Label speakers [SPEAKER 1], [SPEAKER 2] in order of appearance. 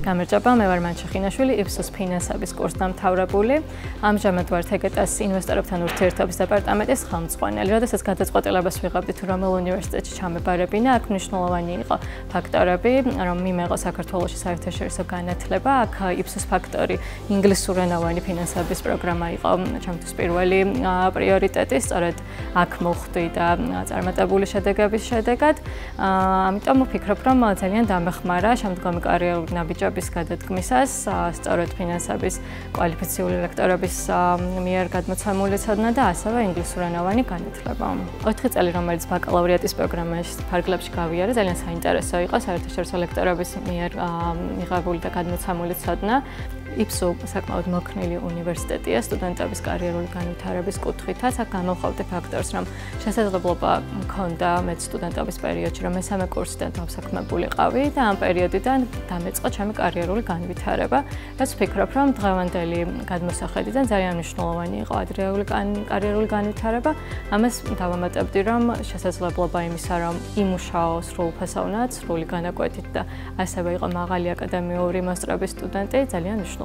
[SPEAKER 1] გამარჯობა, მე ვარ მანჩა ხინაშვილი, იფსოს ფინანსების კურსდამთავრებული. ამჟამად ვარ თეგეტას ინვესტორებთან ურთიერთობის დეპარტამენტის ხელმძღვანელი. როდესაც გადაწყვეტილებას ვიღებდი თუ რომელ უნივერსიტეტში ჩამებარებინა, აქ მნიშვნელოვანი იყო ფაქტორები, რომ მიმეღო საქართველოში საერთაშორისო განათლება. აქ იფსოს ფაქტორი ინგლისურენოვანი ფინანსების პროგრამა იყო ჩემთვის პირველი პრიორიტეტი, სწორედ აქ მოხვდი და წარმატებული შედეგების შედეგად. ამიტომ ვფიქრობ, რომ ძალიან დამეხმარა შემდგომი კარიერული ნაბიჯების გადადგმისას, სწორედ ფინანსების კვალიფიციური ლექტორების მიერ გადმოცემული ცოდნა და ასევე ინგლისურენოვანი განათლება. 4 წელი, რომელიც ბაკალავრიატის პროგრამაში ფარგლებში გავიარე, ძალიან საინტერესო იყო საერთაშორისო ლექტორების მიერ მიღებული და გადმოცემული ცოდნა. იფსო საკმაოდ მოქნილი უნივერსიტეტია სტუდენტების კარიერული განვითარების კუთხითაც. აქ გამოვხავდი ფაქტორს, რომ შესაძლებლობა მქონდა მეც სტუდენტობის პერიოდში, რომ მესამე კურსიდან დავსაქმებულიყავი და ამ პერიოდიდან დამეწყო ჩემი კარიერული განვითარება. რაც ვფიქრობ, რომ დღევანდელი გადმოსახედიდან ძალიან მნიშვნელოვანი იყო ადრეული კარიერული განვითარება. ამას დავამატებდი, რომ შესაძლებლობა იმისა, რომ იმუშაო სრულფასოვნად, სრული განაკვეთით და ასევე იყო მაღალი აკადემიური მოსწრების სტუდენტი ძალიან მნიშვნელოვანია.